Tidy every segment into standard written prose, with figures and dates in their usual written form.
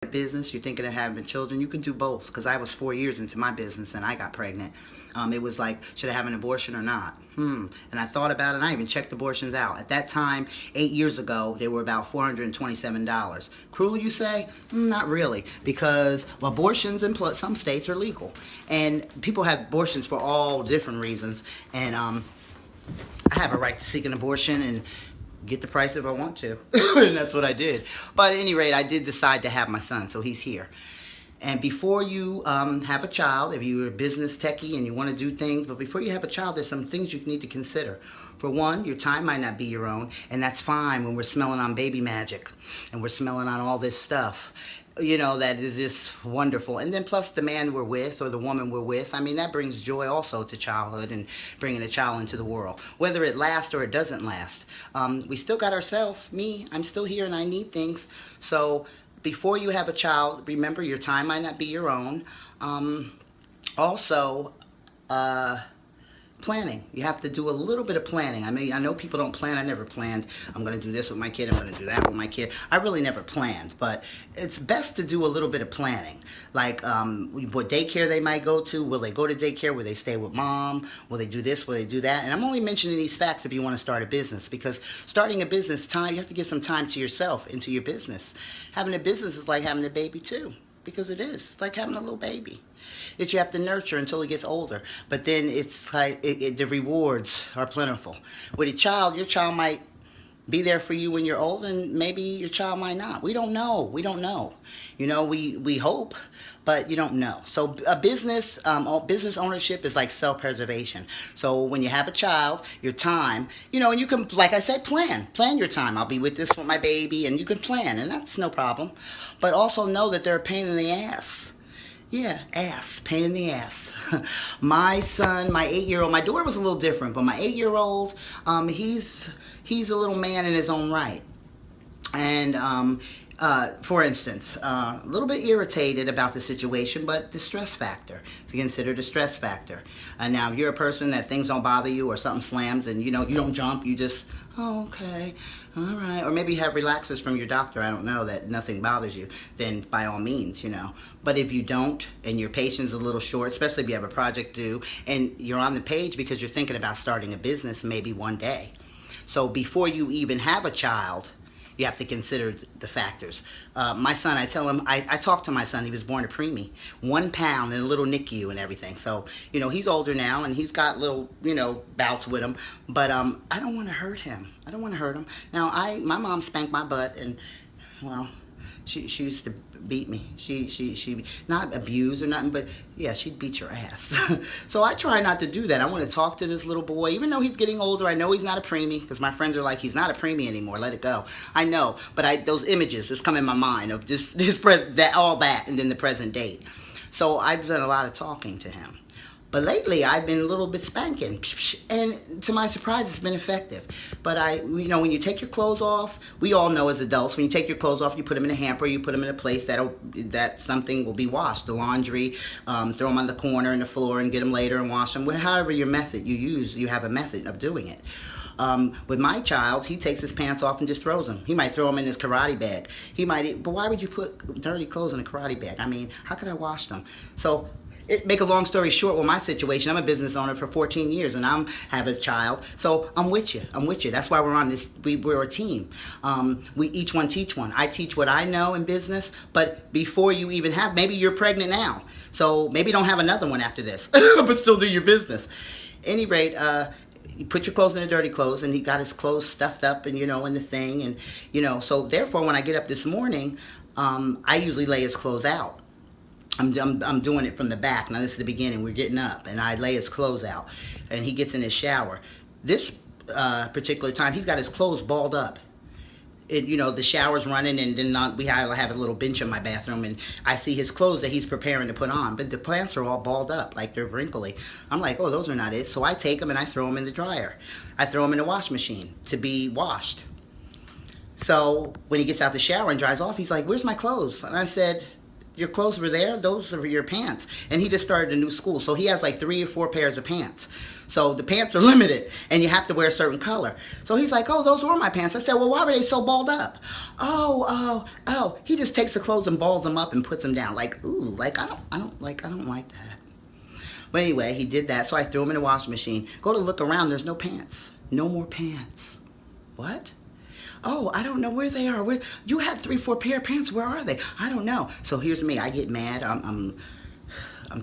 business, you're thinking of having children, you can do both. Because I was 4 years into my business and I got pregnant. It was like, should I have an abortion or not? And I thought about it, and I even checked abortions out. At that time, 8 years ago, they were about $427. Cruel, you say? Not really, because abortions in some states are legal. And people have abortions for all different reasons. And I have a right to seek an abortion and get the price if I want to. And that's what I did. But at any rate, I did decide to have my son, so he's here. And before you have a child, if you're a business techie and you want to do things, but before you have a child, there's some things you need to consider. For one, your time might not be your own, and that's fine when we're smelling on baby magic and we're smelling on all this stuff. You know, that is just wonderful. And then plus the man we're with or the woman we're with, I mean, that brings joy also to childhood and bringing a child into the world. Whether it lasts or it doesn't last. We still got ourselves. I'm still here and I need things. So before you have a child, remember your time might not be your own. Also, planning. You have to do a little bit of planning. I mean, I know people don't plan. I never planned, I'm going to do this with my kid, I'm going to do that with my kid. I really never planned, but it's best to do a little bit of planning. Like what daycare they might go to. Will they go to daycare? Will they stay with mom? Will they do this? Will they do that? And I'm only mentioning these facts if you want to start a business, because starting a business, you have to give some time to yourself into your business. Having a business is like having a baby too. Because it is. It's like having a little baby that you have to nurture until it gets older. But then it's like the rewards are plentiful. With a child, your child might be there for you when you're old, and maybe your child might not. We don't know. We don't know. You know, we hope, but you don't know. So a business ownership is like self-preservation. So when you have a child, your time, you know, and you can, like I said, plan your time. I'll be with this with my baby, and you can plan, and that's no problem. But also know that they're a pain in the ass. Yeah, pain in the ass. My son, my 8-year-old, my daughter was a little different, but my 8-year-old, he's a little man in his own right. And for instance, a little bit irritated about the situation, but the stress factor, to consider the stress factor. Now, if you're a person that things don't bother you or something slams and, you know, you don't jump, you just, oh, okay, all right. Or maybe you have relaxers from your doctor, I don't know, that nothing bothers you, then by all means, you know. But if you don't, and your patience is a little short, especially if you have a project due, and you're on the page because you're thinking about starting a business maybe one day. So before you even have a child, you have to consider the factors. My son, I tell him, I talk to my son, he was born a preemie, 1 pound and a little NICU and everything. So, you know, he's older now and he's got little, you know, bouts with him. But I don't want to hurt him. I don't want to hurt him. Now, my mom spanked my butt, and, well, she used to beat me. She not abuse or nothing, but yeah, she'd beat your ass. So I try not to do that. I want to talk to this little boy, even though he's getting older. I know he's not a preemie, because my friends are like, he's not a preemie anymore, let it go. I know, but those images just come in my mind of all that, and then the present date. So I've done a lot of talking to him. But lately, I've been a little bit spanking, and to my surprise, it's been effective. But you know, when you take your clothes off, we all know as adults, when you take your clothes off, you put them in a hamper, you put them in a place that something will be washed. The laundry, throw them on the corner and the floor, and get them later and wash them. However your method you use, you have a method of doing it. With my child, he takes his pants off and just throws them. He might throw them in his karate bag. But why would you put dirty clothes in a karate bag? I mean, how could I wash them? So, make a long story short with my situation, I'm a business owner for 14 years and I have a child. So I'm with you. That's why we're on this. We're a team. We each one teach one. I teach what I know in business, but before you even have, maybe you're pregnant now. So maybe don't have another one after this, but still do your business. Any rate, you put your clothes in the dirty clothes, and he got his clothes stuffed up and, you know, in the thing. And, you know, so therefore when I get up this morning, I usually lay his clothes out. I'm doing it from the back. Now this is the beginning. We're getting up, and I lay his clothes out, and he gets in his shower. This particular time, he's got his clothes balled up. You know, the shower's running, and then I have a little bench in my bathroom, and I see his clothes that he's preparing to put on, but the pants are all balled up, like they're wrinkly. I'm like, oh, those are not it. So I take them and I throw them in the dryer. I throw them in the wash machine to be washed. So when he gets out the shower and dries off, he's like, where's my clothes? And I said, your clothes were there. Those are your pants. And he just started a new school. So he has like 3 or 4 pairs of pants. So the pants are limited and you have to wear a certain color. So he's like, oh, those were my pants. I said, well, why were they so balled up? Oh. He just takes the clothes and balls them up and puts them down. Like, ooh, like I don't like that. But anyway, he did that. So I threw them in the washing machine. Go to look around. There's no pants. No more pants. What? Oh, I don't know where they are. You had 3, 4 pair of pants. Where are they? I don't know. So here's me. I get mad. I'm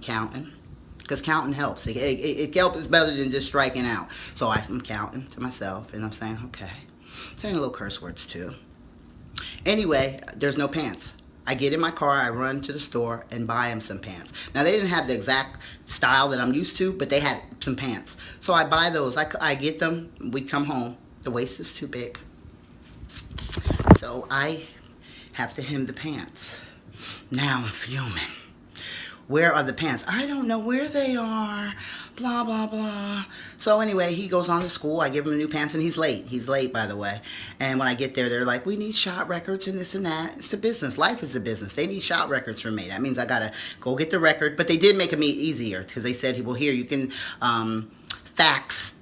counting, because counting helps. It helps better than just striking out. So I'm counting to myself, and I'm saying, okay. I'm saying little curse words too. Anyway, there's no pants. I get in my car, I run to the store and buy him some pants. Now, they didn't have the exact style that I'm used to, but they had some pants. So I buy those. I get them. We come home. The waist is too big. So I have to hem the pants. Now I'm fuming. Where are the pants? I don't know where they are. Blah, blah, blah. So anyway, he goes on to school. I give him new pants, and he's late. He's late, by the way. And when I get there, they're like, we need shot records and this and that. It's a business. Life is a business. They need shot records from me. That means I got to go get the record. But they did make it easier, because they said, well, here, you can fax,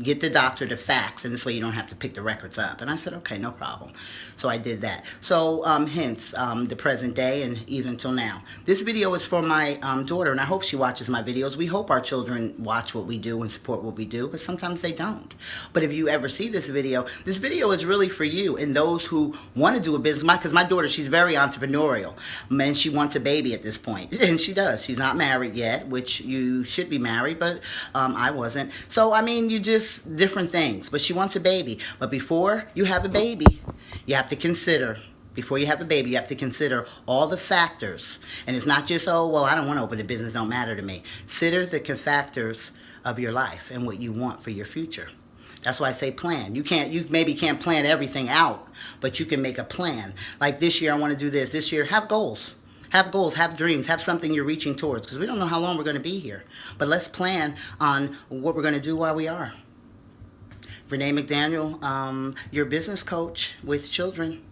get the doctor to fax, and this way you don't have to pick the records up. And I said, okay, no problem. So I did that. So hence the present day and even till now. This video is for my daughter, and I hope she watches my videos. We hope our children watch what we do and support what we do, but sometimes they don't. But if you ever see this video is really for you and those who want to do a business. Because my daughter, she's very entrepreneurial, and she wants a baby at this point. And she does. She's not married yet, which you should be married, but I wasn't. So, I mean, you just different things. But she wants a baby. But before you have a baby, you have to consider, before you have a baby, you have to consider all the factors. And it's not just, oh, well, I don't want to open a business, don't matter to me. Consider the factors of your life and what you want for your future. That's why I say plan. You maybe can't plan everything out, but you can make a plan. Like this year, I want to do this. This year, have goals. Have goals, have dreams, have something you're reaching towards, because we don't know how long we're going to be here. But let's plan on what we're going to do while we are. Renee McDaniel, your business coach with children.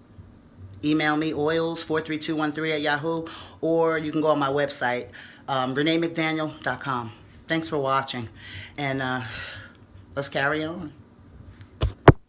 Email me, oils43213 at Yahoo, or you can go on my website, reneemcdaniel.com. Thanks for watching, and let's carry on.